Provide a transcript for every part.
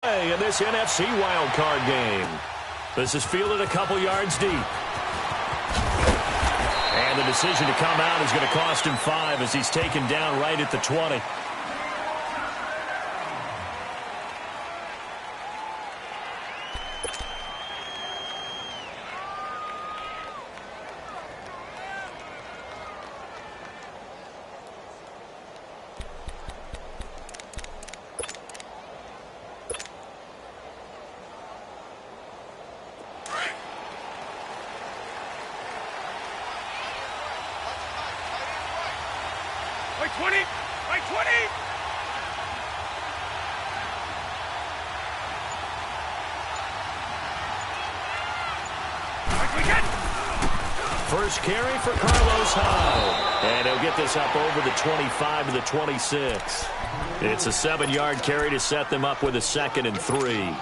In this NFC wildcard game. This is fielded a couple yards deep. And the decision to come out is going to cost him 5 as he's taken down right at the 20. First carry for Carlos Hyde. And he'll get this up over the 25 to the 26. It's a 7-yard carry to set them up with a 2nd and 3.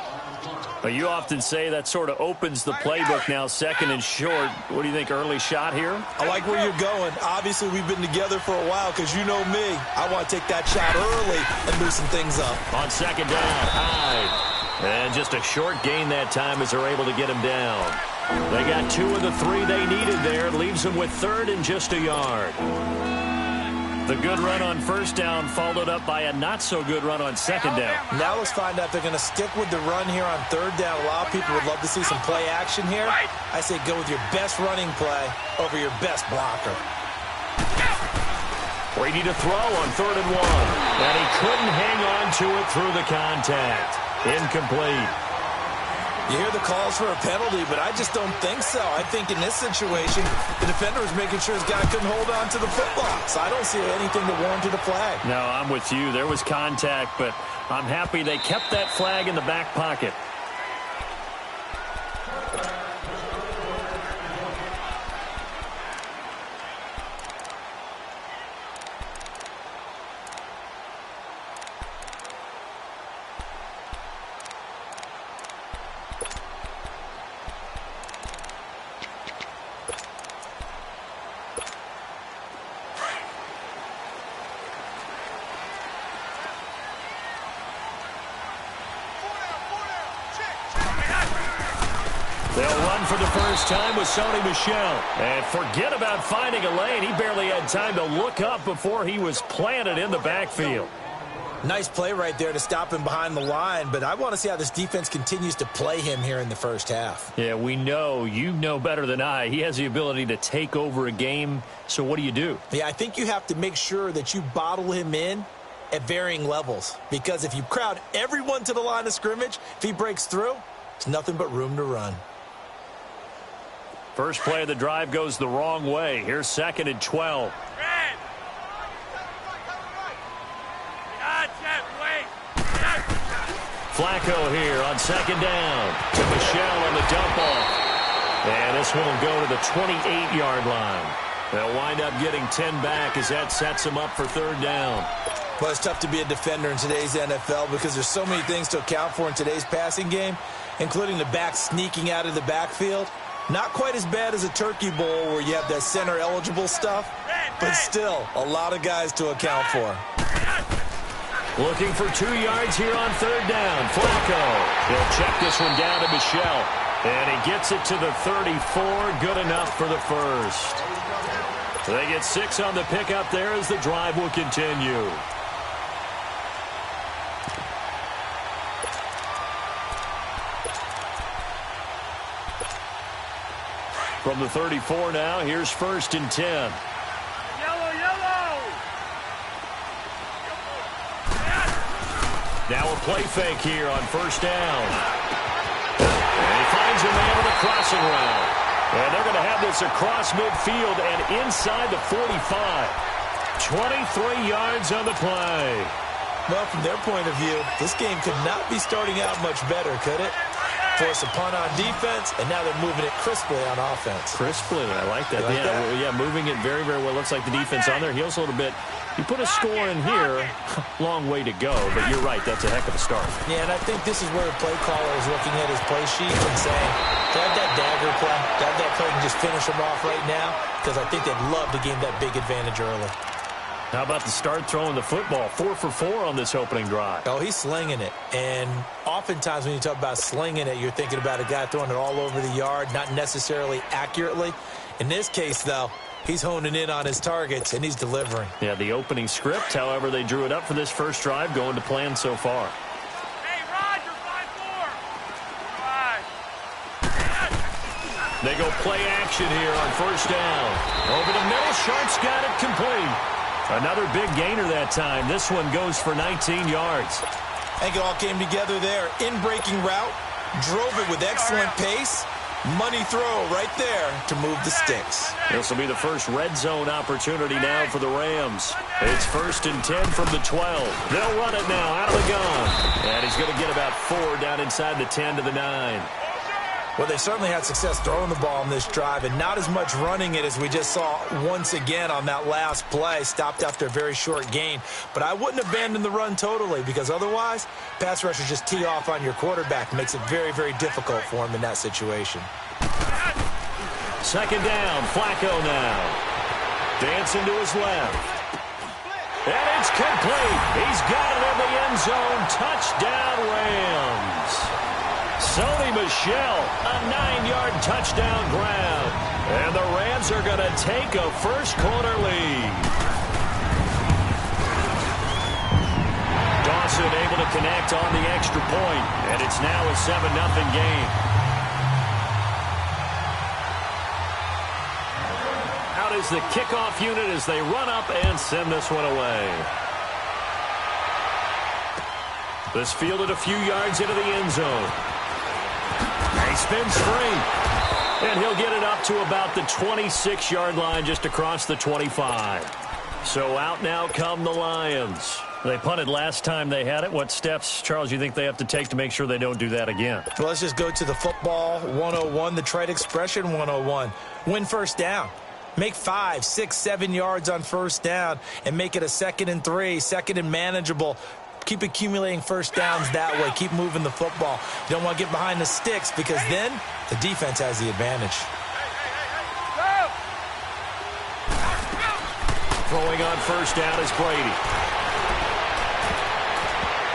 But you often say that sort of opens the playbook now, 2nd and short. What do you think, early shot here? I like where you're going. Obviously, we've been together for a while because you know me. I want to take that shot early and loosen things up. On 2nd down, Hyde. And just a short gain that time as they're able to get him down. They got 2 of the 3 they needed there. Leaves them with 3rd and just a yard. The good run on 1st down followed up by a not-so-good run on 2nd down. Now let's find out if they're going to stick with the run here on 3rd down. A lot of people would love to see some play action here. I say go with your best running play over your best blocker. Brady to throw on 3rd and 1. And he couldn't hang on to it through the contact. Incomplete. You hear the calls for a penalty, but I just don't think so. I think in this situation, the defender was making sure his guy couldn't hold on to the football. So I don't see anything that warranted a flag. No, I'm with you. There was contact, but I'm happy they kept that flag in the back pocket. They'll run for the first time with Sony Michel. And forget about finding a lane. He barely had time to look up before he was planted in the backfield. Nice play right there to stop him behind the line, but I want to see how this defense continues to play him here in the first half. Yeah, we know. You know better than I. He has the ability to take over a game, so what do you do? Yeah, I think you have to make sure that you bottle him in at varying levels, because if you crowd everyone to the line of scrimmage, if he breaks through, it's nothing but room to run. First play of the drive goes the wrong way. Here's 2nd and 12. Flacco here on 2nd down. To Michel on the dump off. And this one will go to the 28-yard line. They'll wind up getting 10 back as that sets them up for 3rd down. Well, it's tough to be a defender in today's NFL because there's so many things to account for in today's passing game, including the back sneaking out of the backfield. Not quite as bad as a turkey bowl where you have that center-eligible stuff, but still a lot of guys to account for. Looking for 2 yards here on 3rd down. Flacco. He'll check this one down to Michel. And he gets it to the 34. Good enough for the first. They get 6 on the pickup there as the drive will continue. From the 34 now, here's 1st and 10. Yellow. Now a play fake here on 1st down. And he finds a man with a crossing route. And they're going to have this across midfield and inside the 45. 23 yards on the play. Well, from their point of view, this game could not be starting out much better, could it? Force a punt on defense, and now they're moving it crisply on offense. Crisply, I like that. Yeah, moving it very, very well. Looks like the defense on their heels a little bit. You put a score in here, long way to go, but you're right, that's a heck of a start. Yeah, and I think this is where the play caller is looking at his play sheet and saying, to have that dagger play, to have that play and just finish them off right now, because I think they'd love to gain that big advantage early. How about the start throwing the football? 4 for 4 on this opening drive. Oh, he's slinging it. And oftentimes when you talk about slinging it, you're thinking about a guy throwing it all over the yard, not necessarily accurately. In this case, though, he's honing in on his targets, and he's delivering. Yeah, the opening script, however, they drew it up for this first drive, going to plan so far. Hey, Roger, 5-4. They go play action here on first down. Over the middle, Sharp's got it complete. Another big gainer that time. This one goes for 19 yards. I think it all came together there. In-breaking route, drove it with excellent pace. Money throw right there to move the sticks. This will be the first red zone opportunity now for the Rams. It's 1st and 10 from the 12. They'll run it now out of the gun. And he's going to get about 4 down inside the 10 to the 9. Well, they certainly had success throwing the ball in this drive, and not as much running it as we just saw once again on that last play. Stopped after a very short gain. But I wouldn't abandon the run totally, because otherwise, pass rushers just tee off on your quarterback. Makes it very, very difficult for him in that situation. 2nd down, Flacco now. Dancing to his left. And it's complete. He's got it in the end zone. Touchdown, Rams. Sony Michel, a 9-yard touchdown grab. And the Rams are going to take a first-quarter lead. Dawson able to connect on the extra point, and it's now a 7-0 game. Out is the kickoff unit as they run up and send this one away. This fielded a few yards into the end zone. He spins free, and he'll get it up to about the 26-yard line just across the 25. So out now come the Lions. They punted last time they had it. What steps, Charles, you think they have to take to make sure they don't do that again? Well, let's just go to the football 101, the trade expression 101. Win first down. Make 5, 6, 7 yards on first down and make it a 2nd and 3, 2nd and manageable. Keep accumulating first downs that way. Keep moving the football. You don't want to get behind the sticks because then the defense has the advantage. Throwing on first down is Brady.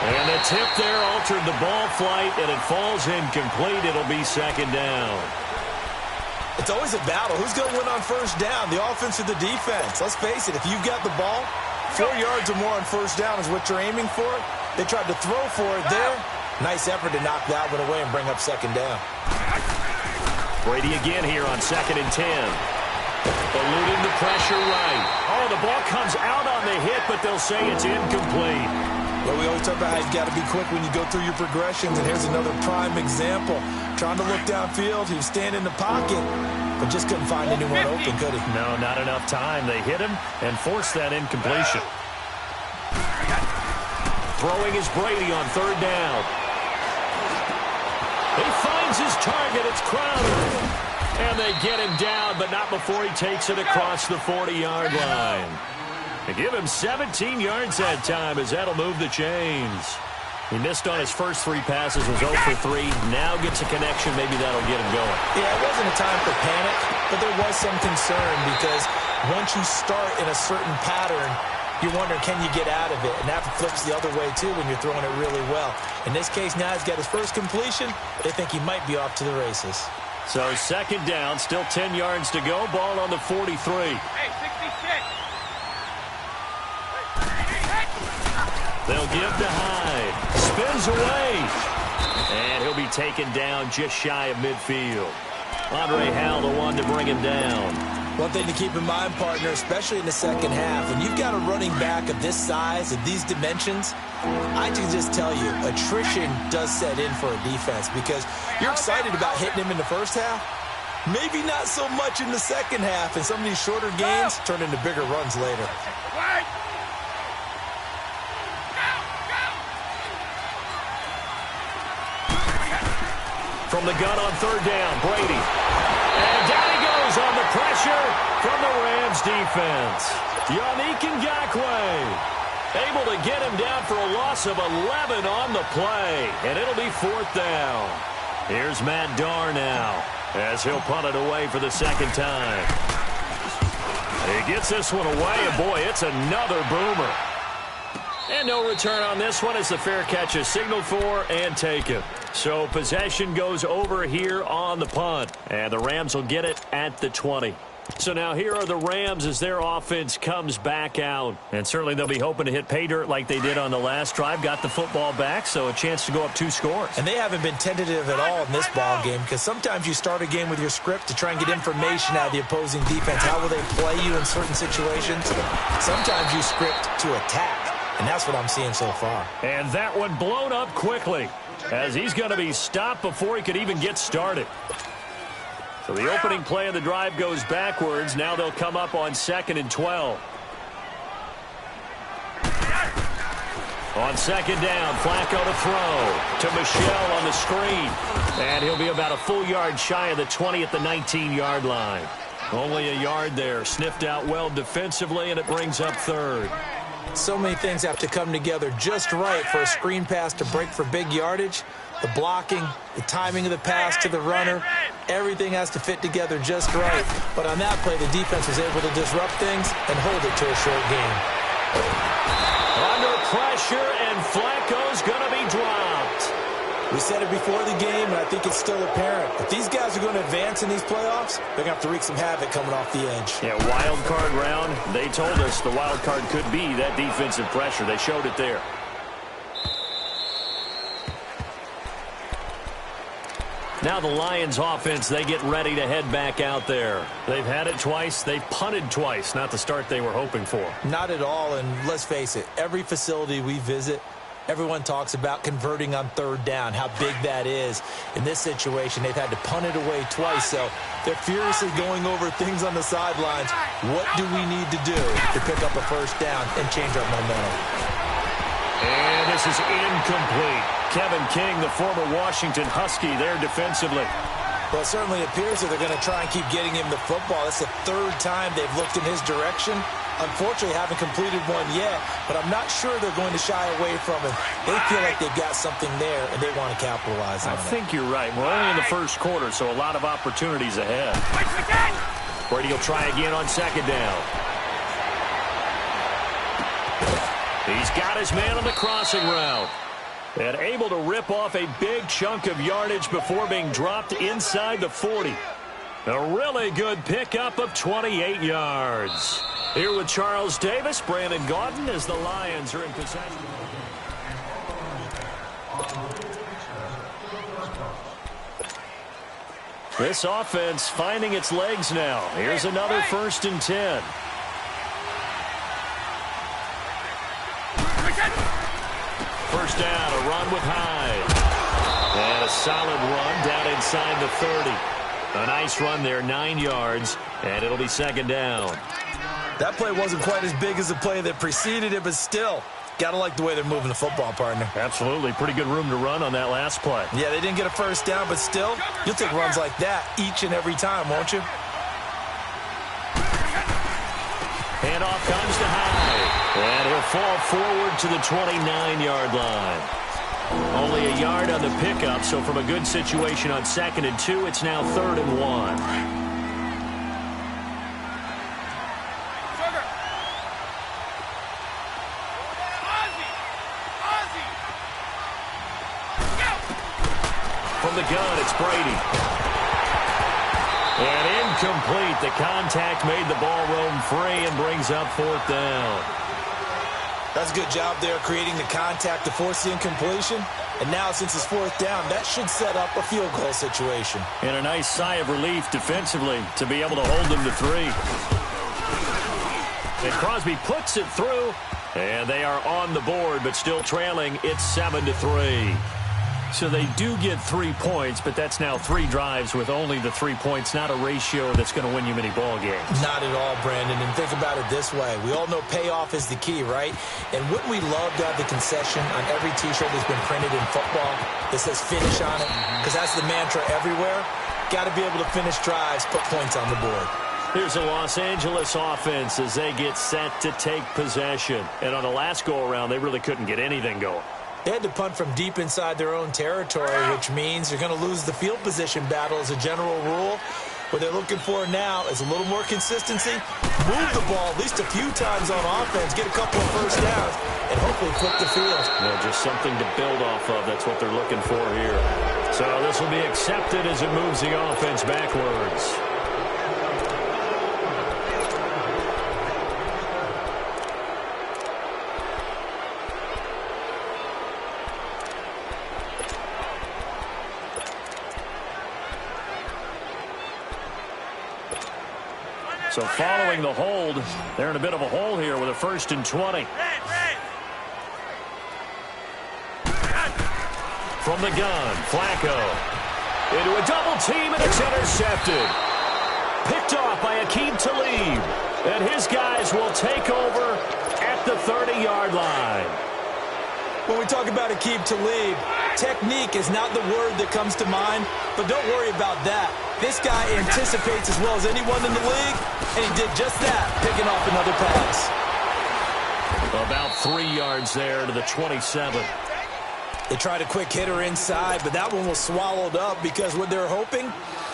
And the tip there altered the ball flight, and it falls incomplete. It'll be 2nd down. It's always a battle. Who's going to win on first down, the offense or the defense? Let's face it, if you've got the ball, 4 yards or more on first down is what you're aiming for. They tried to throw for it there. Nice effort to knock that one away and bring up 2nd down. Brady again here on 2nd and 10. Eluding the pressure right. Oh, the ball comes out on the hit, but they'll say it's incomplete. Well, we always talk about how you've got to be quick when you go through your progressions, and here's another prime example. Trying to look downfield, he was standing in the pocket, but just couldn't find anyone open, could he? No, not enough time. They hit him and forced that incompletion. Throwing is Brady on 3rd down. He finds his target. It's Crowder. And they get him down, but not before he takes it across the 40-yard line. They give him 17 yards that time as that'll move the chains. He missed on his first 3 passes, was 0 for 3. Now gets a connection. Maybe that'll get him going. Yeah, it wasn't a time for panic, but there was some concern because once you start in a certain pattern, you're wondering, can you get out of it? And that flips the other way, too, when you're throwing it really well. In this case, now he's got his first completion. They think he might be off to the races. So 2nd down, still 10 yards to go. Ball on the 43. Hey, 66. They'll give to Hyde. Spins away. And he'll be taken down just shy of midfield. Andre Howell, the one to bring him down. One thing to keep in mind, partner, especially in the second half, when you've got a running back of this size, of these dimensions, I can just tell you, attrition does set in for a defense because you're excited about hitting him in the first half. Maybe not so much in the second half, and some of these shorter gains turn into bigger runs later. From the gun on 3rd down, Brady. And down he goes on the pressure from the Rams defense. Yannick Ngakoue able to get him down for a loss of 11 on the play. And it'll be 4th down. Here's Matt Darr now as he'll punt it away for the 2nd time. He gets this one away, and boy, it's another boomer. And no return on this one as the fair catch is signaled for and taken. So possession goes over here on the punt, and the Rams will get it at the 20. So now here are the Rams as their offense comes back out. And certainly they'll be hoping to hit pay dirt like they did on the last drive. Got the football back, so a chance to go up 2 scores. And they haven't been tentative at all in this ball game, because sometimes you start a game with your script to try and get information out of the opposing defense. How will they play you in certain situations? Sometimes you script to attack, and that's what I'm seeing so far. And that one blown up quickly as he's going to be stopped before he could even get started. So the opening play of the drive goes backwards. Now they'll come up on 2nd and 12. On 2nd down, Flacco to throw to Michel on the screen. And he'll be about a full yard shy of the 20 at the 19-yard line. Only a yard there. Sniffed out well defensively, and it brings up 3rd. So many things have to come together just right for a screen pass to break for big yardage. The blocking, the timing of the pass to the runner, everything has to fit together just right. But on that play, the defense was able to disrupt things and hold it to a short game. Under pressure, and Flacco's going to be dropped. We said it before the game, and I think it's still apparent. If these guys are going to advance in these playoffs, they're going to have to wreak some havoc coming off the edge. Yeah, wild card round. They told us the wild card could be that defensive pressure. They showed it there. Now the Lions offense, they get ready to head back out there. They've had it twice. They've punted twice. Not the start they were hoping for. Not at all, and let's face it, every facility we visit, everyone talks about converting on 3rd down, how big that is. In this situation, they've had to punt it away twice, so they're furiously going over things on the sidelines. What do we need to do to pick up a 1st down and change our momentum? And this is incomplete. Kevin King, the former Washington Husky, there defensively. Well, it certainly appears that they're going to try and keep getting him the football. That's the 3rd time they've looked in his direction. Unfortunately, haven't completed one yet, but I'm not sure they're going to shy away from him. They feel like they've got something there, and they want to capitalize on it. I think you're right. We're only in the 1st quarter, so a lot of opportunities ahead. Brady will try again on 2nd down. He's got his man on the crossing route. And able to rip off a big chunk of yardage before being dropped inside the 40. A really good pickup of 28 yards. Here with Charles Davis, Brandon Gaudin, as the Lions are in possession. This offense finding its legs now. Here's another 1st and 10. First down, a run with Hyde. And a solid run down inside the 30. A nice run there, 9 yards, and it'll be 2nd down. That play wasn't quite as big as the play that preceded it, but still, got to like the way they're moving the football, partner. Absolutely. Pretty good room to run on that last play. Yeah, they didn't get a 1st down, but still, you'll take runs like that each and every time, won't you? Handoff comes to Hyde. And he'll fall forward to the 29-yard line. Only a yard on the pickup, so from a good situation on 2nd and 2, it's now 3rd and 1. From the gun, it's Brady. And incomplete. The contact made the ball roam free and brings up 4th down. That's a good job there creating the contact to force the incompletion. And now since it's 4th down, that should set up a field goal situation. And a nice sigh of relief defensively to be able to hold them to 3. And Crosby puts it through. And they are on the board, but still trailing. It's 7-3. So they do get 3 points, but that's now 3 drives with only the 3 points, not a ratio that's going to win you many ball games. Not at all, Brandon. And think about it this way. We all know payoff is the key, right? And wouldn't we love to have the concession on every T-shirt that's been printed in football that says finish on it? Because that's the mantra everywhere. Got to be able to finish drives, put points on the board. Here's a Los Angeles offense as they get set to take possession. And on the last go-around, they really couldn't get anything going. They had to punt from deep inside their own territory, which means you're going to lose the field position battle as a general rule. What they're looking for now is a little more consistency, move the ball at least a few times on offense, get a couple of first downs, and hopefully flip the field. Yeah, just something to build off of. That's what they're looking for here. So this will be accepted as it moves the offense backwards. So following the hold, they're in a bit of a hole here with a 1st and 20. From the gun, Flacco. Into a double team, and it's intercepted. Picked off by Aqib Talib. And his guys will take over at the 30-yard line. When we talk about Aqib Talib, technique is not the word that comes to mind, but don't worry about that. This guy anticipates as well as anyone in the league, and he did just that, picking off another pass. About 3 yards there to the 27. They tried a quick hitter inside, but that one was swallowed up because what they're hoping,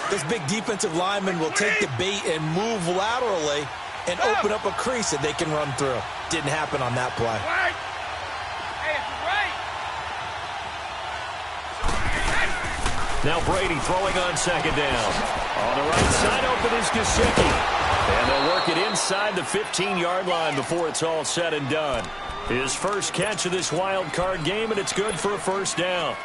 this big defensive lineman will take the bait and move laterally and open up a crease that they can run through. Didn't happen on that play. Now Brady throwing on 2nd down. On the right side, open is Gesicki. And they'll work it inside the 15-yard line before it's all said and done. His first catch of this wild card game, and it's good for a 1st down.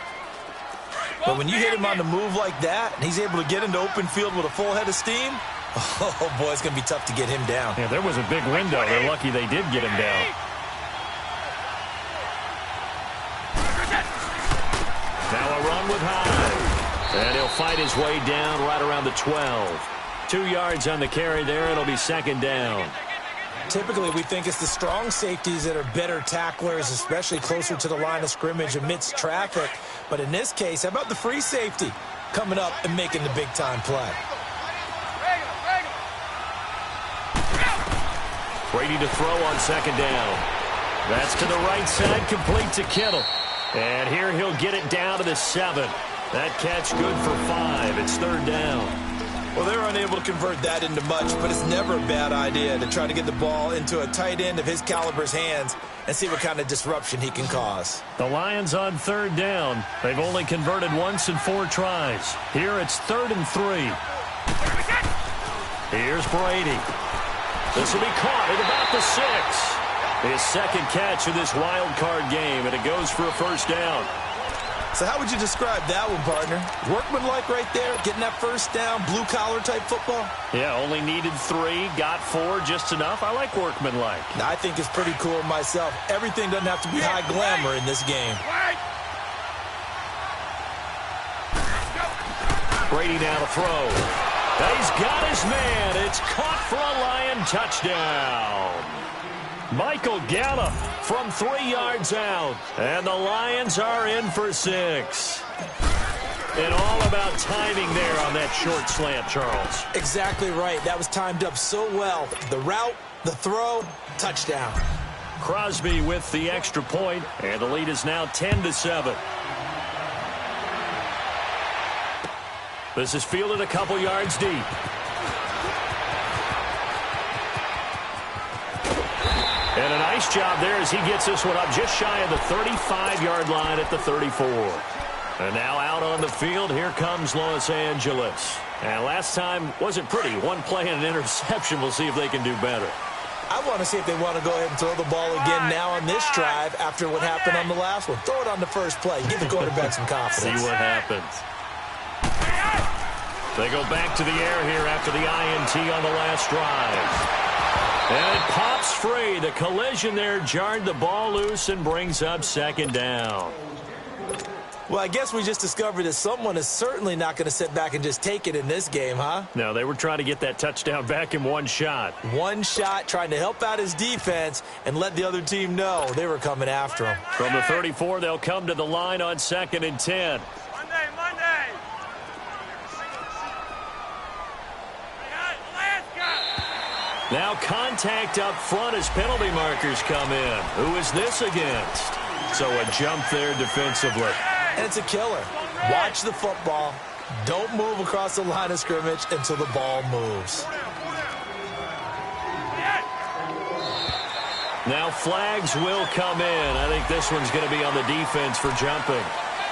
But when you hit him on the move like that, and he's able to get into open field with a full head of steam, oh, boy, it's going to be tough to get him down. Yeah, there was a big window. They're lucky they did get him down. Now a run with Hyde. And he'll fight his way down right around the 12. 2 yards on the carry there. It'll be 2nd down. Typically, we think it's the strong safeties that are better tacklers, especially closer to the line of scrimmage amidst traffic. But in this case, how about the free safety coming up and making the big-time play? Brady to throw on 2nd down. That's to the right side, complete to Kittle. And here he'll get it down to the 7. That catch good for 5. It's 3rd down. Well, they're unable to convert that into much, but it's never a bad idea to try to get the ball into a tight end of his caliber's hands and see what kind of disruption he can cause. The Lions on 3rd down. They've only converted once in 4 tries. Here it's 3rd and 3. Here's Brady. This will be caught at about the 6. His 2nd catch of this wild card game, and it goes for a 1st down. So how would you describe that one, partner? Workmanlike right there, getting that 1st down, blue-collar type football? Yeah, only needed 3, got 4, just enough. I like workmanlike. I think it's pretty cool myself. Everything doesn't have to be high glamour in this game. Brady now to throw. He's got his man. It's caught for a Lion touchdown. Michael Gallup from 3 yards out. And the Lions are in for 6. And all about timing there on that short slant, Charles. Exactly right. That was timed up so well. The route, the throw, touchdown. Crosby with the extra point, and the lead is now 10-7. This is fielded a couple yards deep. And a nice job there as he gets this one up just shy of the 35-yard line at the 34. And now out on the field, here comes Los Angeles. And last time wasn't pretty. One play and an interception. We'll see if they can do better. I want to see if they want to go ahead and throw the ball again now on this drive after what happened on the last one. Throw it on the first play. Give the quarterback some confidence. See what happens. They go back to the air here after the INT on the last drive. And it pops free. The collision there jarred the ball loose and brings up 2nd down. Well, I guess we just discovered that someone is certainly not going to sit back and just take it in this game, huh? No, they were trying to get that touchdown back in one shot. One shot, trying to help out his defense and let the other team know they were coming after him. From the 34, they'll come to the line on 2nd and 10. Monday. Now contact up front as penalty markers come in. Who is this against? So a jump there defensively. And it's a killer. Watch the football. Don't move across the line of scrimmage until the ball moves. Now flags will come in. I think this one's going to be on the defense for jumping.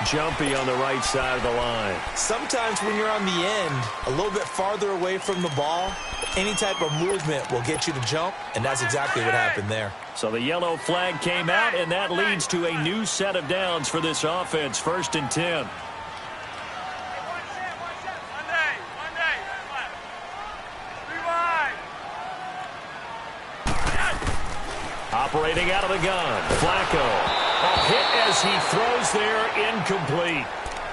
Jumpy on the right side of the line. Sometimes when you're on the end, a little bit farther away from the ball, any type of movement will get you to jump, and that's exactly what happened there. So the yellow flag came out, and that leads to a new set of downs for this offense. 1st and 10. Operating out of the gun, Flacco. A hit as he throws there, incomplete.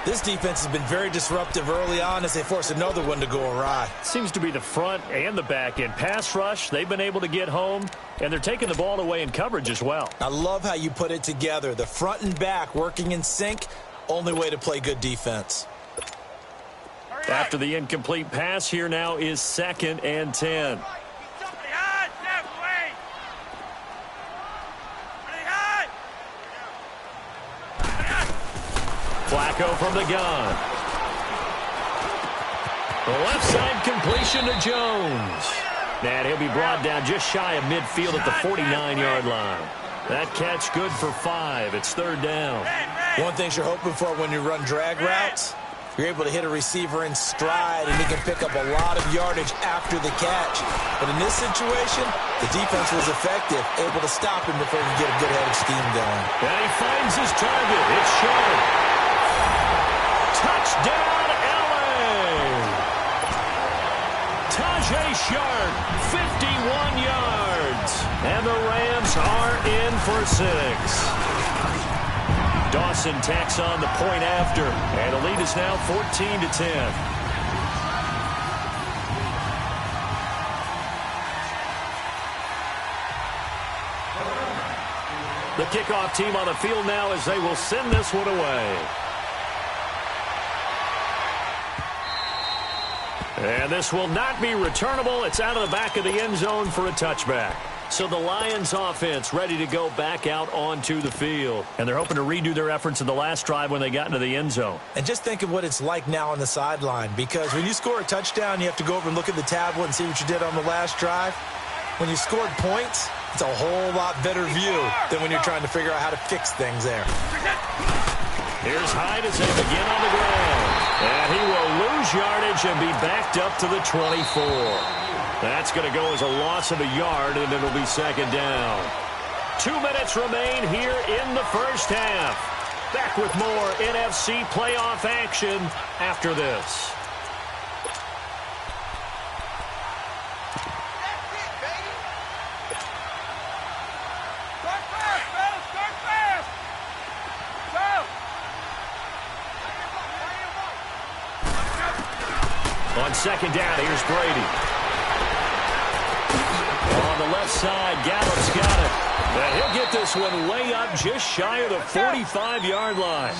This defense has been very disruptive early on as they force another one to go awry. Seems to be the front and the back end. Pass rush, they've been able to get home, and they're taking the ball away in coverage as well. I love how you put it together. The front and back working in sync, only way to play good defense. After the incomplete pass, here now is 2nd and 10. Flacco from the gun. The left side completion to Jones. And he'll be brought down just shy of midfield at the 49-yard line. That catch good for 5. It's 3rd down. One thing you're hoping for when you run drag routes, you're able to hit a receiver in stride and he can pick up a lot of yardage after the catch. But in this situation, the defense was effective, able to stop him before he could get a good-headed scheme going. And he finds his target. It's Sharp. Touchdown, LA! Tajay Sharp, 51 yards. And the Rams are in for 6. Dawson tacks on the point after. And the lead is now 14-10. The kickoff team on the field now as they will send this one away. And this will not be returnable. It's out of the back of the end zone for a touchback. So the Lions offense ready to go back out onto the field. And they're hoping to redo their efforts in the last drive when they got into the end zone. And just think of what it's like now on the sideline. Because when you score a touchdown, you have to go over and look at the tablet and see what you did on the last drive. When you scored points, it's a whole lot better view than when you're trying to figure out how to fix things there. Here's Hyde as they begin on the ground. And he will lose yardage and be backed up to the 24. That's going to go as a loss of a yard, and it'll be 2nd down. 2 minutes remain here in the first half. Back with more NFC playoff action after this. On 2nd down, here's Brady. On the left side, Gallup's got it. And he'll get this one way up just shy of the 45-yard line.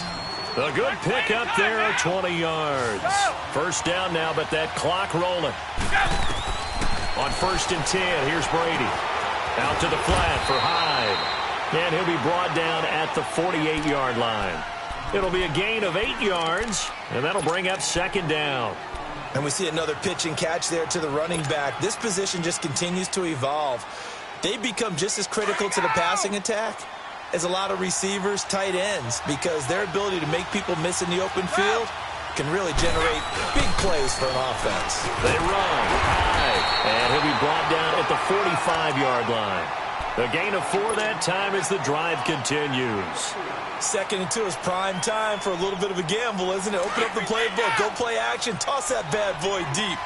A good pick up there at 20 yards. 1st down now, but that clock rolling. On 1st and 10, here's Brady. Out to the flat for Hyde. And he'll be brought down at the 48-yard line. It'll be a gain of 8 yards, and that'll bring up 2nd down. And we see another pitch and catch there to the running back. This position just continues to evolve. They become just as critical to the passing attack as a lot of receivers, tight ends, because their ability to make people miss in the open field can really generate big plays for an offense. They run high, and he'll be brought down at the 45-yard line. A gain of 4 that time as the drive continues. 2nd and 2 is prime time for a little bit of a gamble, isn't it? Open up the playbook, go play action, toss that bad boy deep.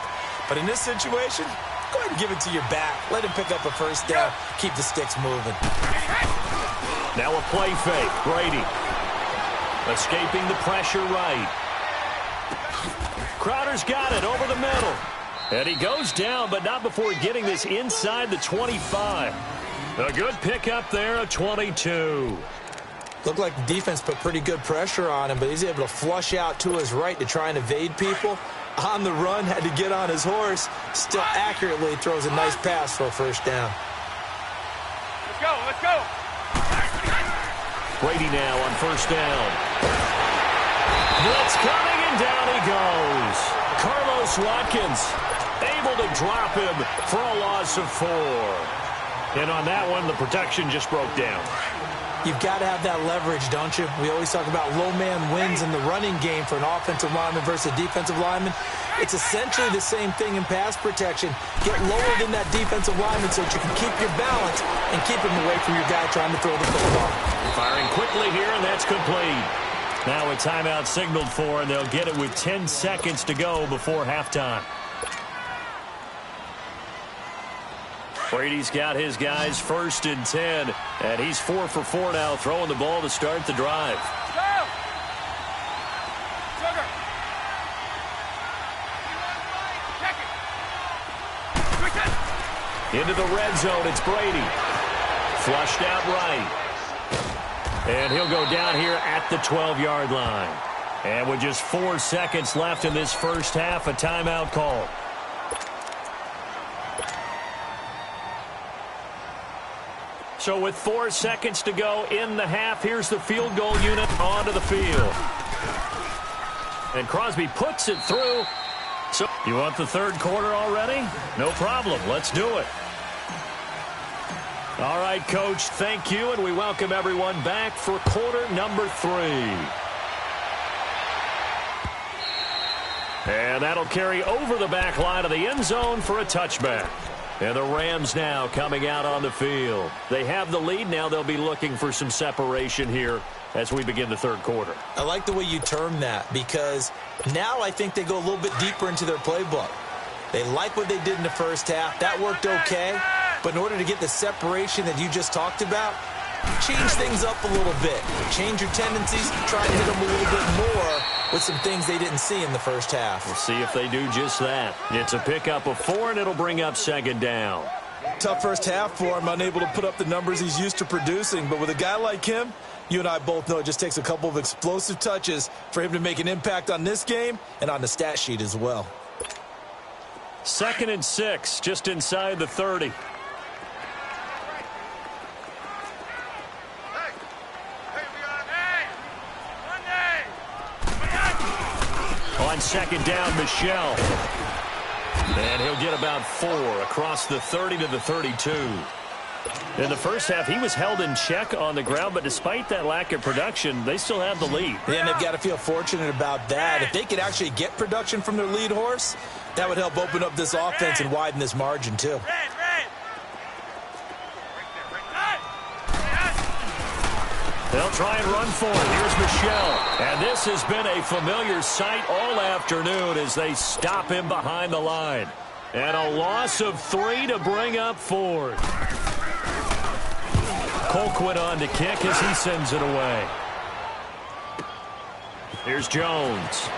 But in this situation, go ahead and give it to your back. Let him pick up a 1st down, keep the sticks moving. Now a play fake, Brady. Escaping the pressure right. Crowder's got it over the middle. And he goes down, but not before getting this inside the 25. A good pickup there at 22. Looked like the defense put pretty good pressure on him, but he's able to flush out to his right to try and evade people. On the run, had to get on his horse. Still accurately throws a nice pass for a 1st down. Let's go, let's go. Brady now on 1st down. Blitz coming, and down he goes. Chris Watkins able to drop him for a loss of 4. And on that one, the protection just broke down. You've got to have that leverage, don't you? We always talk about low man wins in the running game for an offensive lineman versus a defensive lineman. It's essentially the same thing in pass protection. Get lower than that defensive lineman so that you can keep your balance and keep him away from your guy trying to throw the football. Firing quickly here, and that's complete. Now a timeout signaled for, and they'll get it with 10 seconds to go before halftime. Brady's got his guys 1st and 10, and he's 4 for 4 now, throwing the ball to start the drive. Go! Sugar! Check it! Into the red zone, it's Brady. Flushed out right. And he'll go down here at the 12-yard line. And with just 4 seconds left in this first half, a timeout call. So with 4 seconds to go in the half, here's the field goal unit onto the field. And Crosby puts it through. So you want the third quarter already? No problem. Let's do it. All right, Coach, thank you, and we welcome everyone back for quarter number 3. And that'll carry over the back line of the end zone for a touchback. And the Rams now coming out on the field. They have the lead. Now they'll be looking for some separation here as we begin the third quarter. I like the way you term that because now I think they go a little bit deeper into their playbook. They like what they did in the first half. That worked okay. But in order to get the separation that you just talked about, change things up a little bit. Change your tendencies. Try to hit them a little bit more with some things they didn't see in the first half. We'll see if they do just that. It's a pickup of 4, and it'll bring up 2nd down. Tough first half for him, unable to put up the numbers he's used to producing. But with a guy like him, you and I both know it just takes a couple of explosive touches for him to make an impact on this game and on the stat sheet as well. 2nd and 6, just inside the 30. On 2nd down, Michelle. And he'll get about 4 across the 30 to the 32. In the first half, he was held in check on the ground, but despite that lack of production, they still have the lead. Yeah, and they've got to feel fortunate about that. If they could actually get production from their lead horse, that would help open up this offense and widen this margin, too. They'll try and run for it. Here's Michelle. And this has been a familiar sight all afternoon as they stop him behind the line. And a loss of 3 to bring up 4. Colquitt on to kick as he sends it away. Here's Jones.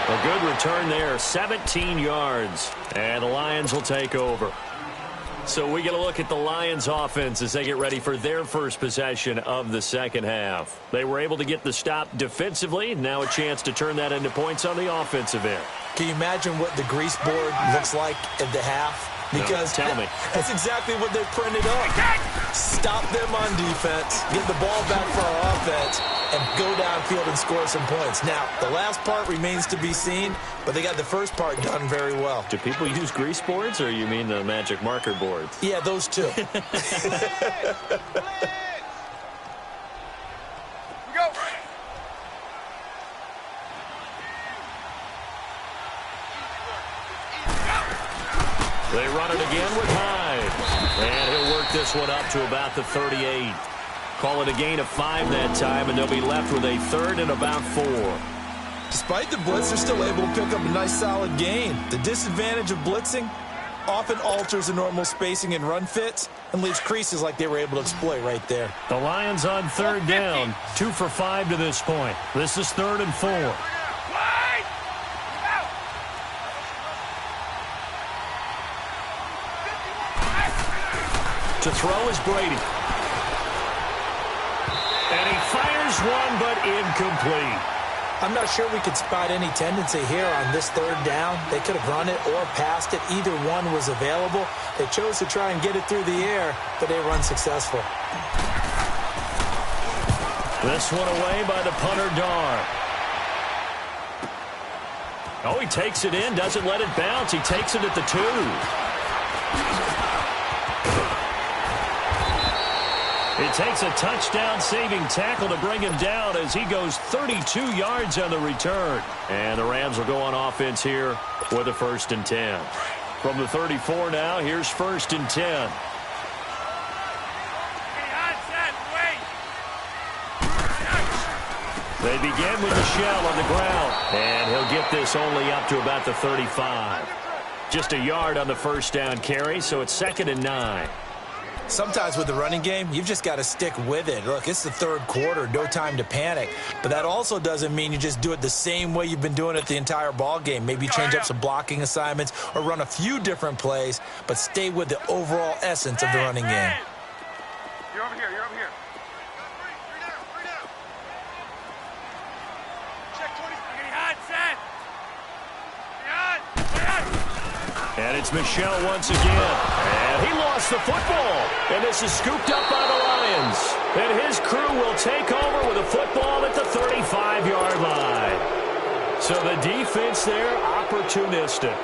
A good return there, 17 yards. And the Lions will take over. So we get a look at the Lions offense as they get ready for their first possession of the second half. They were able to get the stop defensively. Now a chance to turn that into points on the offensive end. Can you imagine what the grease board looks like at the half? Because no, tell me. That's exactly what they printed up. Stop them on defense, get the ball back for our offense, and go downfield and score some points. Now, the last part remains to be seen, but they got the first part done very well. Do people use grease boards, or you mean the magic marker boards? Yeah, those two. Go! They run it again with Hyde. And he'll work this one up to about the 38. Call it a gain of 5 that time, and they'll be left with a 3rd and about 4. Despite the blitz, they're still able to pick up a nice, solid gain. The disadvantage of blitzing often alters the normal spacing and run fits and leaves creases like they were able to exploit right there. The Lions on 3rd down, 2 for 5 to this point. This is 3rd and 4. To throw is Brady. And he fires one, but incomplete. I'm not sure we could spot any tendency here on this 3rd down. They could have run it or passed it. Either one was available. They chose to try and get it through the air, but they were unsuccessful. This one away by the punter, Dar. Oh, he takes it in, doesn't let it bounce. He takes it at the 2. It takes a touchdown-saving tackle to bring him down as he goes 32 yards on the return. And the Rams will go on offense here with a 1st and 10. From the 34 now, here's 1st and 10. They begin with Michel on the ground. And he'll get this only up to about the 35. Just a yard on the 1st down carry, so it's 2nd and 9. Sometimes with the running game, you've just got to stick with it. Look, it's the 3rd quarter, no time to panic. But that also doesn't mean you just do it the same way you've been doing it the entire ball game. Maybe change up some blocking assignments or run a few different plays, but stay with the overall essence of the running game. You're over here. You're over here. Check 20. And it's Michel once again. And he lost the football. And this is scooped up by the Lions. And his crew will take over with a football at the 35-yard line. So the defense there, opportunistic.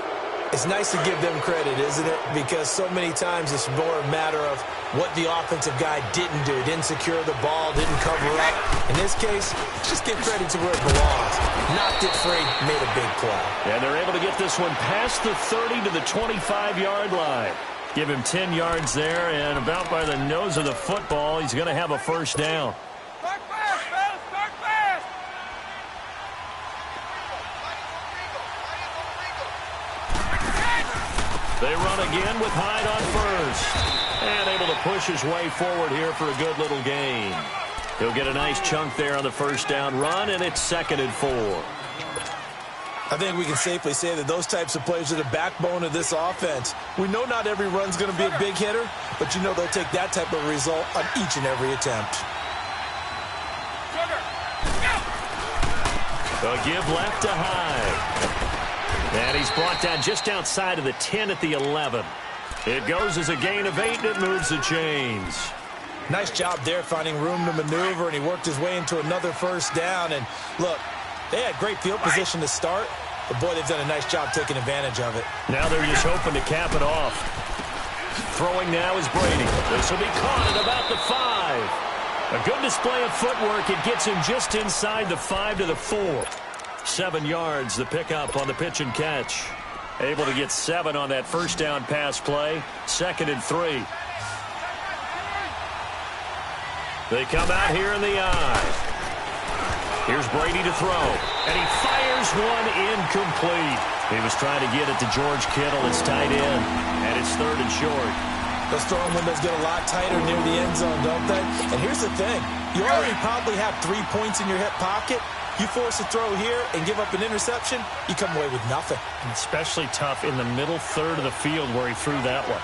It's nice to give them credit, isn't it? Because so many times it's more a matter of what the offensive guy didn't do. Didn't secure the ball, didn't cover up. In this case, just give credit to where it belongs. Knocked it free, made a big play. And they're able to get this one past the 30 to the 25-yard line. Give him 10 yards there, and about by the nose of the football, he's going to have a 1st down. Start fast, fellas. Start fast. They run again with Hyde on 1st. And able to push his way forward here for a good little gain. He'll get a nice chunk there on the 1st down run, and it's 2nd and 4. I think we can safely say that those types of plays are the backbone of this offense. We know not every run's going to be a big hitter, but you know they'll take that type of result on each and every attempt. A give left to Hyde. And he's brought down just outside of the 10 at the 11. It goes as a gain of 8, and it moves the chains. Nice job there finding room to maneuver, and he worked his way into another 1st down. And look, they had great field position to start, but boy, they've done a nice job taking advantage of it. Now they're just hoping to cap it off. Throwing now is Brady. This will be caught at about the 5. A good display of footwork. It gets him just inside the 5 to the 4. 7 yards, the pickup on the pitch and catch. Able to get 7 on that 1st down pass play. 2nd and 3. They come out here in the eye. Here's Brady to throw. And he fires one incomplete. He was trying to get it to George Kittle. It's tight end. And it's 3rd and short. Those throwing windows get a lot tighter near the end zone, don't they? And here's the thing. You already probably have 3 points in your hip pocket. You force a throw here and give up an interception, you come away with nothing. And especially tough in the middle 3rd of the field where he threw that one.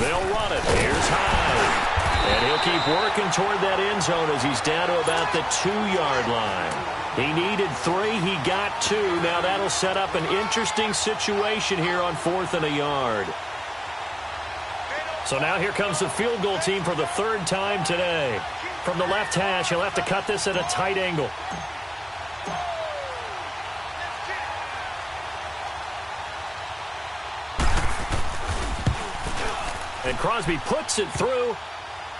They'll run it. Here's Hyde. And he'll keep working toward that end zone as he's down to about the 2-yard line. He needed 3. He got 2. Now that'll set up an interesting situation here on 4th and a yard. So now here comes the field goal team for the 3rd time today. From the left hash, he'll have to cut this at a tight angle. And Crosby puts it through.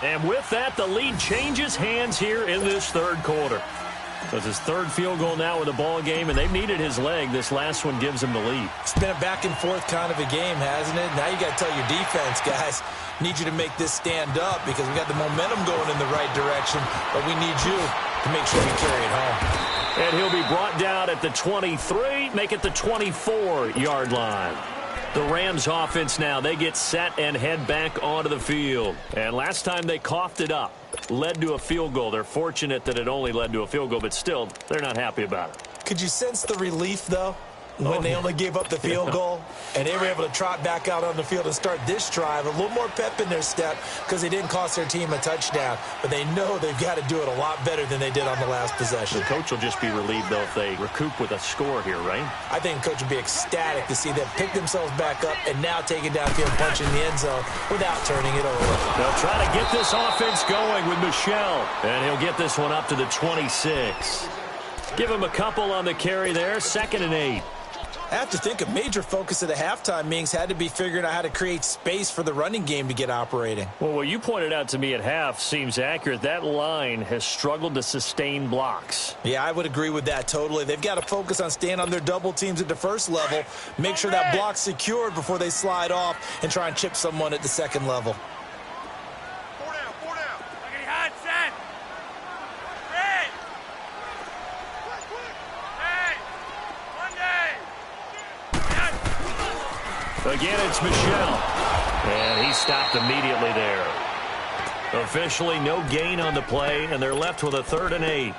And with that, the lead changes hands here in this 3rd quarter. So it's his 3rd field goal now in the ball game, and they've needed his leg. This last one gives him the lead. It's been a back-and-forth kind of a game, hasn't it? Now you got to tell your defense, guys, need you to make this stand up because we got the momentum going in the right direction, but we need you to make sure we carry it home. And he'll be brought down at the 23, make it the 24-yard line. The Rams offense now, they get set and head back onto the field. And last time they coughed it up, led to a field goal. They're fortunate that it only led to a field goal, but still, they're not happy about it. Could you sense the relief, though? when they only gave up the field goal, and they were able to trot back out on the field and start this drive. A little more pep in their step because they didn't cost their team a touchdown. But they know they've got to do it a lot better than they did on the last possession. The coach will just be relieved, though, if they recoup with a score here, right? I think the coach will be ecstatic to see them pick themselves back up and now take it downfield, punch in the end zone without turning it over. They'll try to get this offense going with Michel, and he'll get this one up to the 26. Give him a couple on the carry there, 2nd and 8. I have to think a major focus of the halftime meetings had to be figuring out how to create space for the running game to get operating. Well, what you pointed out to me at half seems accurate. That line has struggled to sustain blocks. Yeah, I would agree with that totally. They've got to focus on staying on their double teams at the first level, make sure that block's secured before they slide off and try and chip someone at the second level. 4 down, 4 down. Look at hot set. Red. Hey, Monday. Again, it's Michel. And he stopped immediately there. Officially, no gain on the play, and they're left with a 3rd and 8.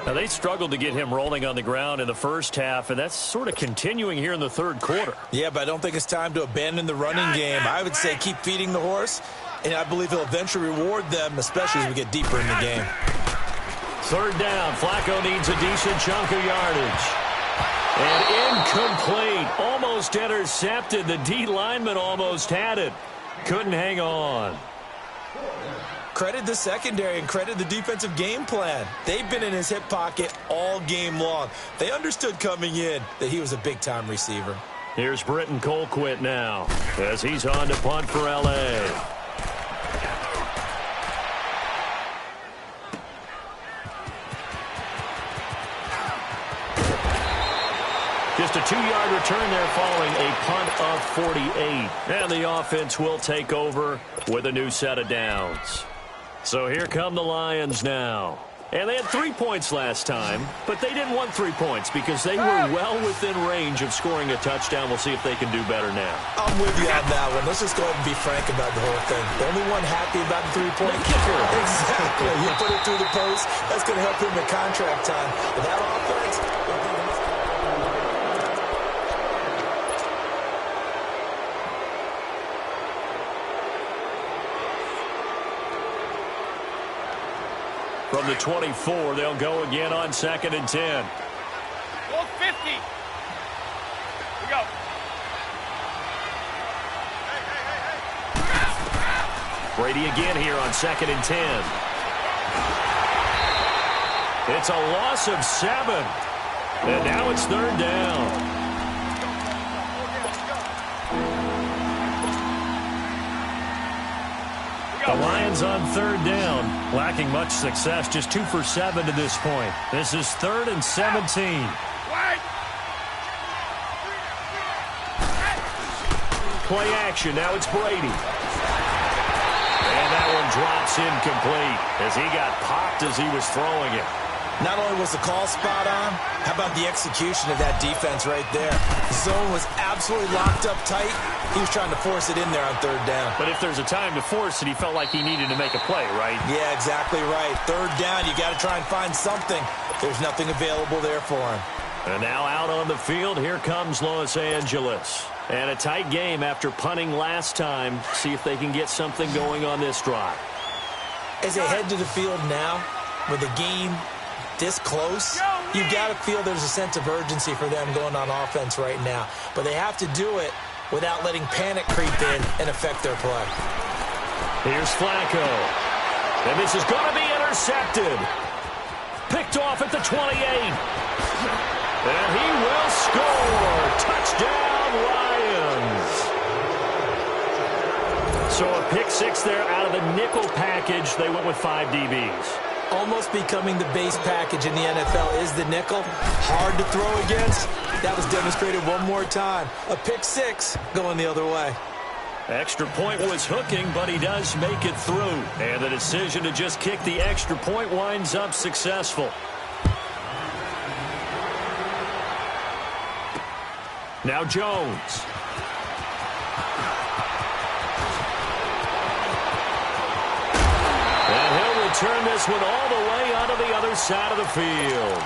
Now, they struggled to get him rolling on the ground in the first half, and that's sort of continuing here in the third quarter. Yeah, but I don't think it's time to abandon the running game. I would say keep feeding the horse, and I believe he'll eventually reward them, especially as we get deeper in the game. 3rd down. Flacco needs a decent chunk of yardage. And incomplete. Almost intercepted. The D lineman almost had it. Couldn't hang on. Credit the secondary and credit the defensive game plan. They've been in his hip pocket all game long. They understood coming in that he was a big-time receiver. Here's Britton Colquitt now as he's on to punt for L.A. Just a 2-yard return there following a punt of 48. And the offense will take over with a new set of downs. So here come the Lions now. And they had 3 points last time, but they didn't want 3 points because they were well within range of scoring a touchdown. We'll see if they can do better now. I'm with you on that one. Let's just go ahead and be frank about the whole thing. The only one happy about the 3-point kicker. Exactly. You put it through the post. That's going to help him in contract time. But that offense... From the 24, they'll go again on 2nd and 10. Hold 50. We go. Brady again here on 2nd and 10. It's a loss of 7. And now it's 3rd down. The Lions on 3rd down, lacking much success, just 2 for 7 to this point. This is 3rd and 17. Play action, now it's Brady. And that one drops incomplete as he got popped as he was throwing it. Not only was the call spot on, how about the execution of that defense right there? The zone was absolutely locked up tight. He was trying to force it in there on 3rd down. But if there's a time to force it, he felt like he needed to make a play, right? Yeah, exactly right. 3rd down, you got to try and find something. There's nothing available there for him. And now out on the field, here comes Los Angeles. And a tight game after punting last time. See if they can get something going on this drive. As they head to the field now, with the game this close, you got to feel there's a sense of urgency for them going on offense right now. But they have to do it without letting panic creep in and affect their play. Here's Flacco. And this is going to be intercepted. Picked off at the 28. And he will score. Touchdown, Lions. So a pick 6 there out of the nickel package. They went with 5 DBs. Almost becoming the base package in the NFL is the nickel. Hard to throw against. That was demonstrated one more time. A pick 6 going the other way. Extra point was hooking, but he does make it through. And the decision to just kick the extra point winds up successful. Now Jones. And he'll return this one all the way onto the other side of the field.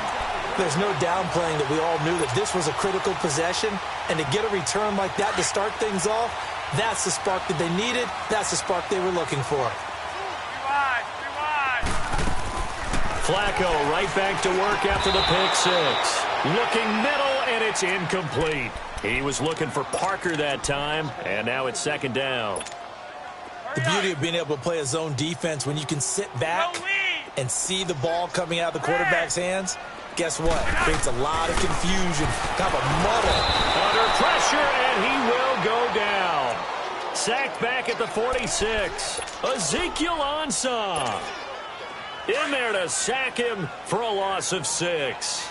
There's no downplaying that we all knew that this was a critical possession, and to get a return like that to start things off, that's the spark that they needed. That's the spark they were looking for. Flacco right back to work after the pick six. Looking middle, and it's incomplete. He was looking for Parker that time, and now it's second down. The beauty of being able to play a zone defense when you can sit back and see the ball coming out of the quarterback's hands, guess what? It creates a lot of confusion, kind of a muddle. Under pressure, and he will go down. Sacked back at the 46. Ezekiel Ansah in there to sack him for a loss of 6.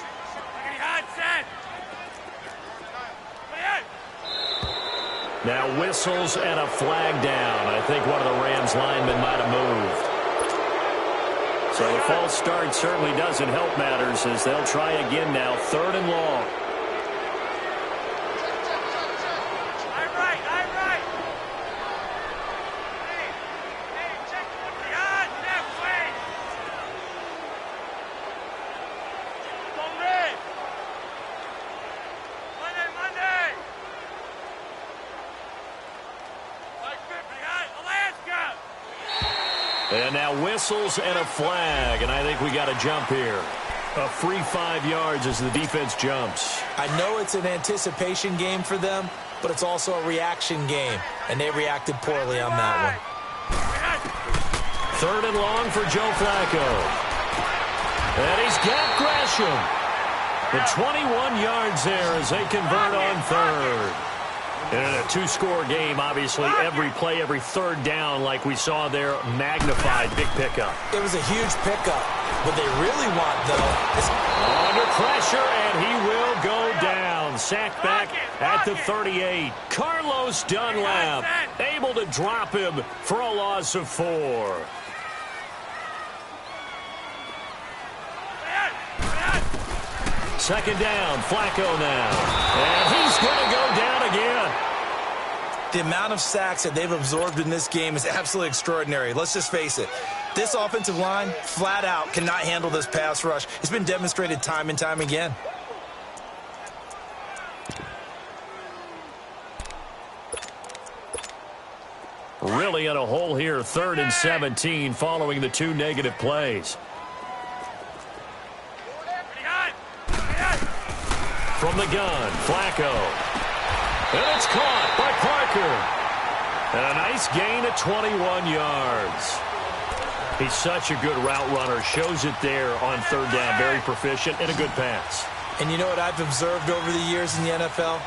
Now whistles and a flag down. I think one of the Rams linemen might have moved. So the false start certainly doesn't help matters as they'll try again now. 3rd and long. And now whistles and a flag, and I think we got a jump here. A free 5 yards as the defense jumps. I know it's an anticipation game for them, but it's also a reaction game, and they reacted poorly on that one. 3rd and long for Joe Flacco. And he's got Gresham. The 21 yards there as they convert on 3rd. And in a 2-score game, obviously, every play, every 3rd down, like we saw there, magnified. Big pickup. It was a huge pickup. What they really want, though, is... Under pressure, and he will go down. Sacked back at the 38. Carlos Dunlap able to drop him for a loss of 4. Second down, Flacco now. And he's going to go down again. The amount of sacks that they've absorbed in this game is absolutely extraordinary. Let's just face it. This offensive line, flat out, cannot handle this pass rush. It's been demonstrated time and time again. Really in a hole here, 3rd and 17 following the 2 negative plays. From the gun, Flacco. And it's caught by Parker. And a nice gain of 21 yards. He's such a good route runner. Shows it there on 3rd down. Very proficient and a good pass. And you know what I've observed over the years in the NFL?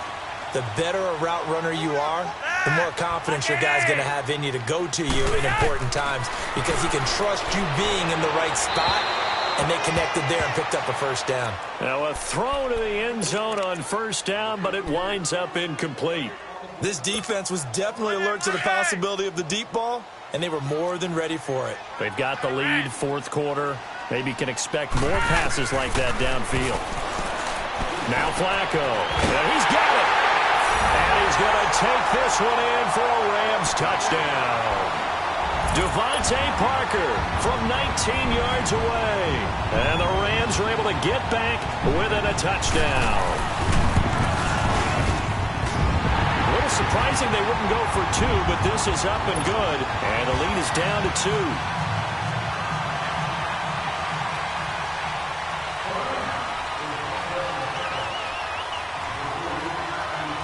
The better a route runner you are, the more confidence your guy's going to have in you to go to you in important times because he can trust you being in the right spot. And they connected there and picked up a 1st down. Now a throw to the end zone on 1st down, but it winds up incomplete. This defense was definitely alert to the possibility of the deep ball, and they were more than ready for it. They've got the lead, 4th quarter. Maybe can expect more passes like that downfield. Now Flacco. And he's got it. And he's going to take this one in for a Rams touchdown. Devontae Parker from 19 yards away. And the Rams are able to get back within a touchdown. A little surprising they wouldn't go for 2, but this is up and good. And the lead is down to 2.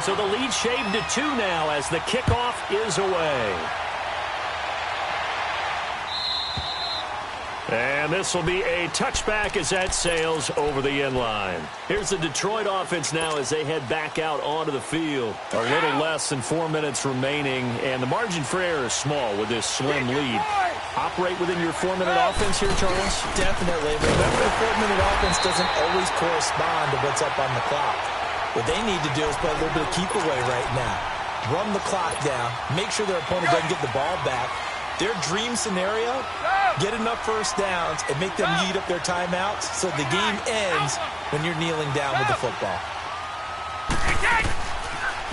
So the lead shaved to 2 now as the kickoff is away. And this will be a touchback as that sails over the end line. Here's the Detroit offense now as they head back out onto the field. A little less than 4 minutes remaining, and the margin for error is small with this slim lead. Operate within your 4-minute offense here, Charles? Definitely. Remember, the 4-minute offense doesn't always correspond to what's up on the clock. What they need to do is play a little bit of keep away right now. Run the clock down. Make sure their opponent doesn't get the ball back. Their dream scenario, get enough 1st downs and make them eat up their timeouts so the game ends when you're kneeling down with the football.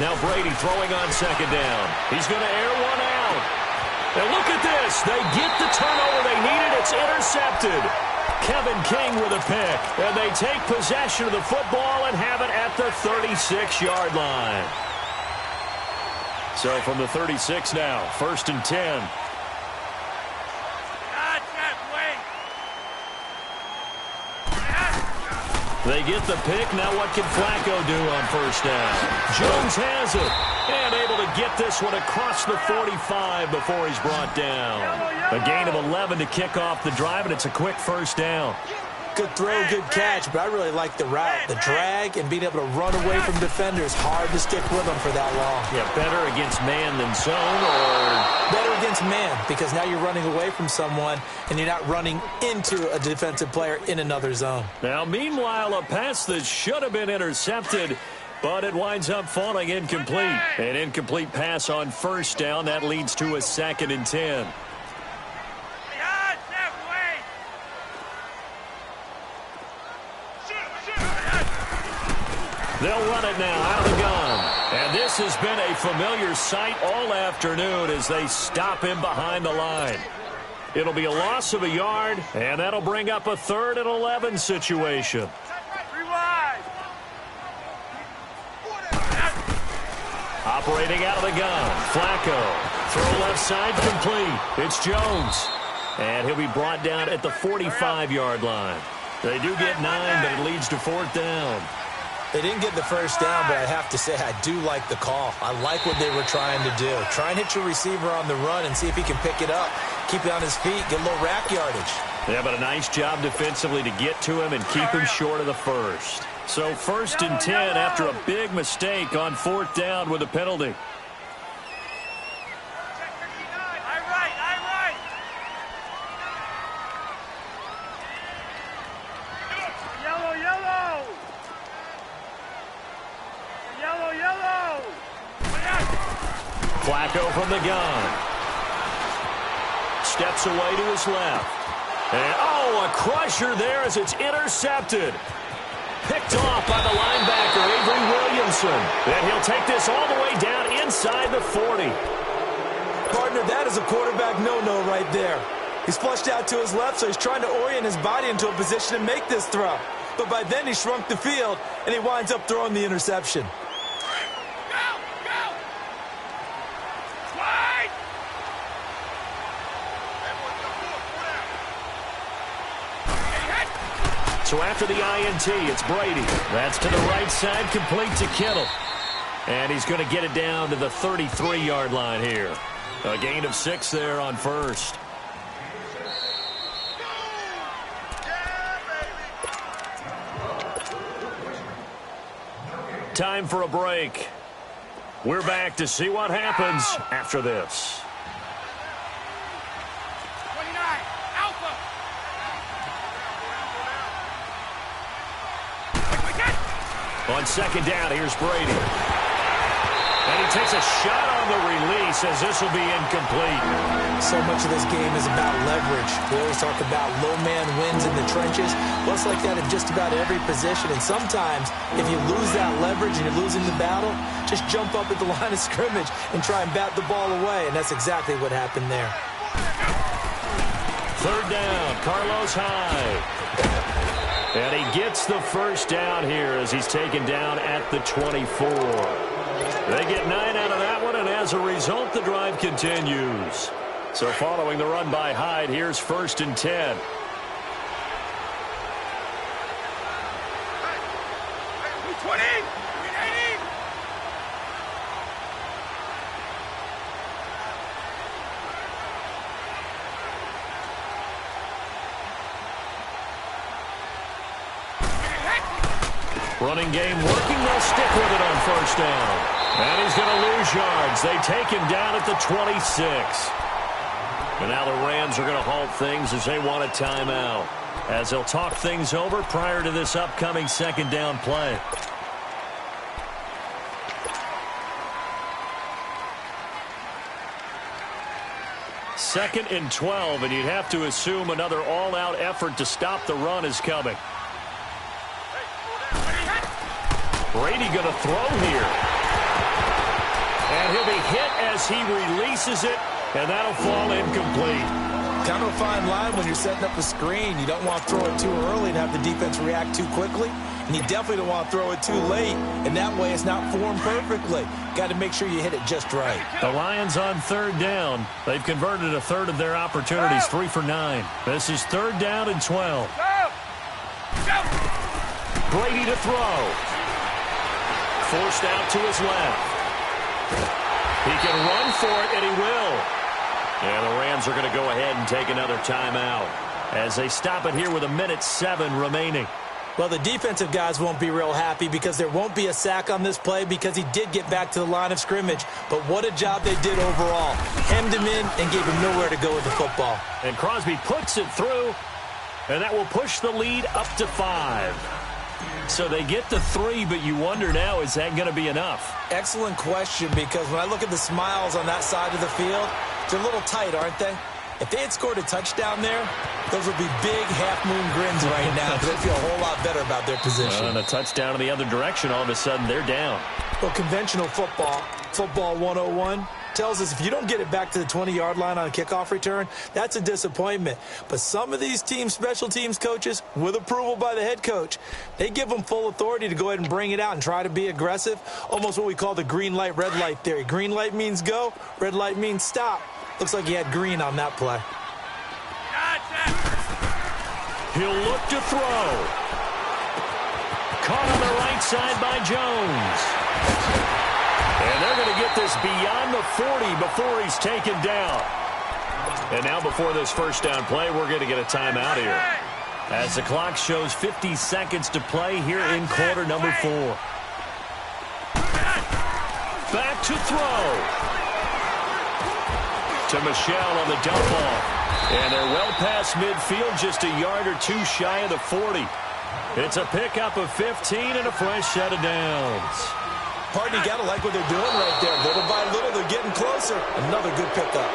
Now Brady throwing on 2nd down. He's going to air one out. And look at this. They get the turnover they needed. It's intercepted. Kevin King with a pick. And they take possession of the football and have it at the 36-yard line. So from the 36 now, 1st and 10. They get the pick. Now what can Flacco do on 1st down? Jones has it. And able to get this one across the 45 before he's brought down. A gain of 11 to kick off the drive, and it's a quick 1st down. Good throw, good catch, but I really like the route. The drag and being able to run away from defenders. Hard to stick with them for that long. Yeah, better against man than zone, or better against man, because now you're running away from someone and you're not running into a defensive player in another zone. Now, meanwhile, a pass that should have been intercepted, but it winds up falling incomplete. An incomplete pass on 1st down. That leads to a 2nd and 10. They'll run it now out of the gun. And this has been a familiar sight all afternoon as they stop him behind the line. It'll be a loss of a yard, and that'll bring up a 3rd and 11 situation. Operating out of the gun, Flacco. Throw left side complete. It's Jones. And he'll be brought down at the 45-yard line. They do get 9, but it leads to 4th down. They didn't get the 1st down, but I have to say I do like the call. I like what they were trying to do. Try and hit your receiver on the run and see if he can pick it up. Keep it on his feet, get a little rack yardage. Yeah, but a nice job defensively to get to him and keep him short of the 1st. So 1st and 10 after a big mistake on 4th down with a penalty. Flacco from the gun. Steps away to his left. And, a crusher there as it's intercepted. Picked off by the linebacker, Avery Williamson. And he'll take this all the way down inside the 40. Partner, that is a quarterback no-no right there. He's flushed out to his left, so he's trying to orient his body into a position to make this throw. But by then he shrunk the field, and he winds up throwing the interception. So after the INT, it's Brady. That's to the right side, complete to Kittle. And he's going to get it down to the 33-yard line here. A gain of 6 there on 1st. Time for a break. We're back to see what happens after this. On 2nd down, here's Brady. And he takes a shot on the release as this will be incomplete. So much of this game is about leverage. We always talk about low man wins in the trenches. Well, it's like that in just about every position. And sometimes, if you lose that leverage and you're losing the battle, just jump up at the line of scrimmage and try and bat the ball away. And that's exactly what happened there. 3rd down, Carlos Hyde. And he gets the 1st down here as he's taken down at the 24. They get 9 out of that one, and as a result, the drive continues. So following the run by Hyde, here's 1st and 10. Running game working. They'll stick with it on 1st down. And he's going to lose yards. They take him down at the 26. And now the Rams are going to halt things as they want a timeout, as they'll talk things over prior to this upcoming 2nd down play. Second and 12, and you'd have to assume another all-out effort to stop the run is coming. Brady going to throw here. And he'll be hit as he releases it, and that'll fall incomplete. kind of a fine line when you're setting up a screen. You don't want to throw it too early and have the defense react too quickly. And you definitely don't want to throw it too late. And that way it's not formed perfectly. Got to make sure you hit it just right. The Lions on third down. They've converted a third of their opportunities, 3 for 9. This is third down and 12. Brady to throw. Forced out to his left. He can run for it, and he will. And the Rams are going to go ahead and take another timeout as they stop it here with 1:07 remaining. Well, the defensive guys won't be real happy because there won't be a sack on this play because he did get back to the line of scrimmage. But what a job they did overall. Hemmed him in and gave him nowhere to go with the football. And Crosby puts it through, and that will push the lead up to 5. So they get to 3, but you wonder now, is that going to be enough? Excellent question, because when I look at the smiles on that side of the field, they're a little tight, aren't they? If they had scored a touchdown there, those would be big half-moon grins right now because they feel a whole lot better about their position. And a touchdown in the other direction, all of a sudden they're down. Well, conventional football 101, tells us if you don't get it back to the 20-yard line on a kickoff return, that's a disappointment. But some of these teams, special teams coaches, with approval by the head coach, they give them full authority to go ahead and bring it out and try to be aggressive, almost what we call the green light, red light theory. Green light means go, red light means stop. Looks like he had green on that play. He'll look to throw. Caught on the right side by Jones. And they're going to get this beyond the 40 before he's taken down. And now before this first down play, we're going to get a timeout here, as the clock shows 50 seconds to play here in quarter number 4. Back to throw. To Michel on the dump off. And they're well past midfield, just a yard or 2 shy of the 40. It's a pickup of 15 and a fresh set of downs. Pardon, you got to like what they're doing right there. Little by little, they're getting closer. Another good pickup.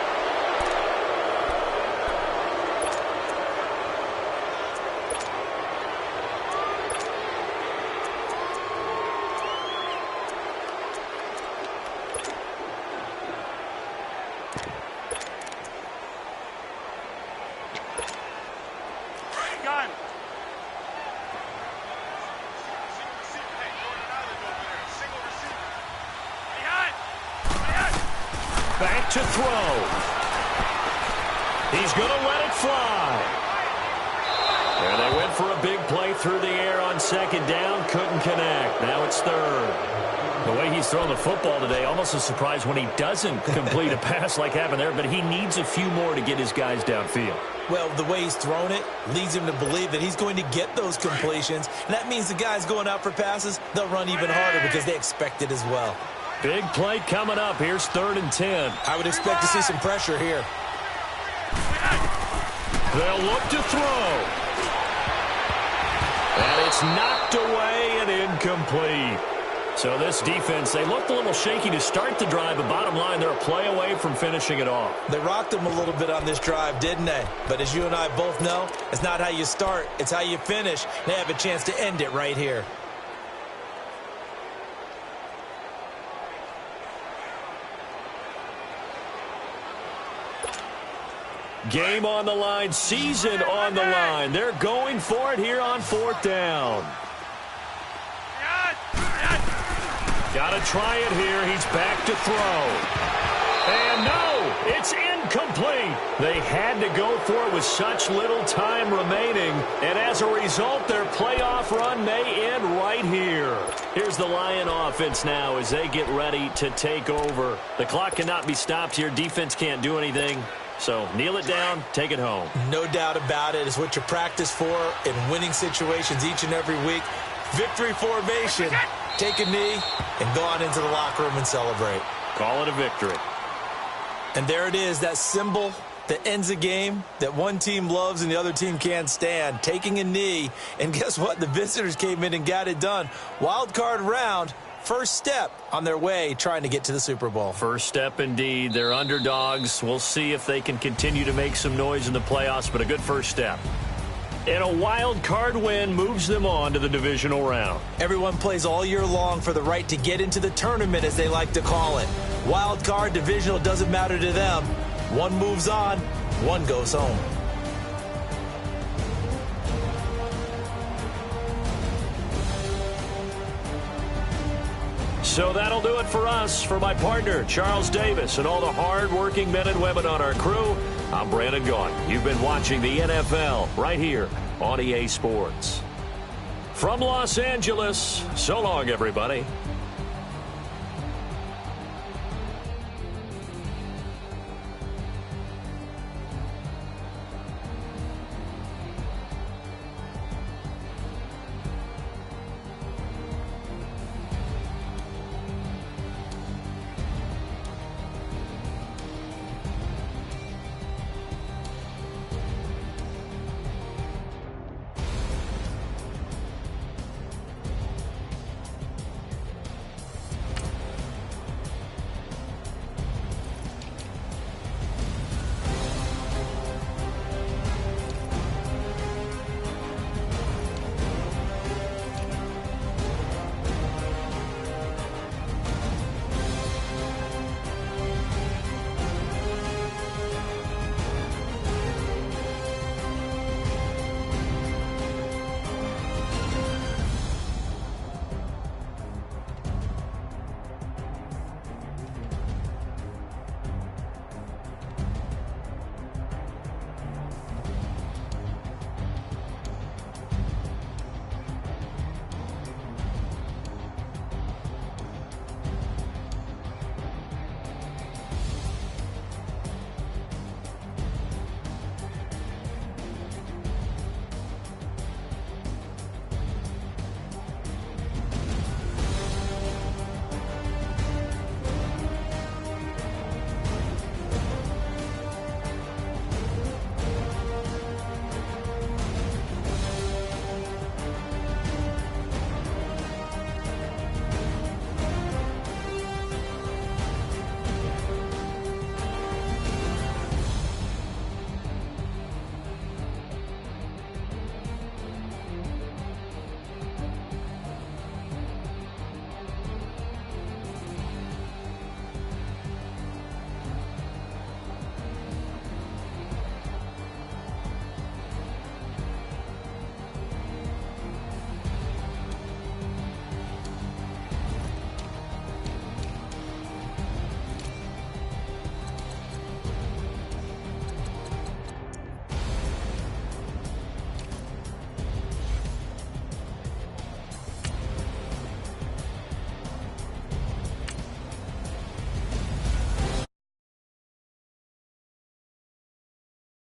Back to throw. He's going to let it fly. And they went for a big play through the air on second down. Couldn't connect. Now it's third. The way he's thrown the football today, almost a surprise when he doesn't complete a pass like happened there, but he needs a few more to get his guys downfield. Well, the way he's thrown it leads him to believe that he's going to get those completions. And that means the guys going out for passes, they'll run even harder because they expect it as well. Big play coming up. Here's 3rd and 10. I would expect to see some pressure here. They'll look to throw. And it's knocked away and incomplete. So this defense, they looked a little shaky to start the drive, but bottom line, they're a play away from finishing it off. They rocked them a little bit on this drive, didn't they? But as you and I both know, it's not how you start, it's how you finish. They have a chance to end it right here. Game on the line, season on the line. They're going for it here on 4th down. Got to try it here. He's back to throw. And no, it's incomplete. They had to go for it with such little time remaining. And as a result, their playoff run may end right here. Here's the Lion offense now as they get ready to take over. The clock cannot be stopped here. Defense can't do anything. So kneel it down, take it home. No doubt about it. It's what you practice for in winning situations each and every week. Victory formation. Take a knee and go on into the locker room and celebrate. Call it a victory. And there it is, that symbol that ends a game that one team loves and the other team can't stand. Taking a knee. And guess what? The visitors came in and got it done. Wild card round. First step on their way trying to get to the Super Bowl. First step indeed. They're underdogs. We'll see if they can continue to make some noise in the playoffs, but a good first step. And a wild card win moves them on to the divisional round. Everyone plays all year long for the right to get into the tournament, as they like to call it. Wild card, divisional, doesn't matter to them. One moves on, One goes home. So that'll do it for us. For my partner, Charles Davis, and all the hard-working men and women on our crew, I'm Brandon Gaudin. You've been watching the NFL right here on EA Sports. From Los Angeles, so long, everybody.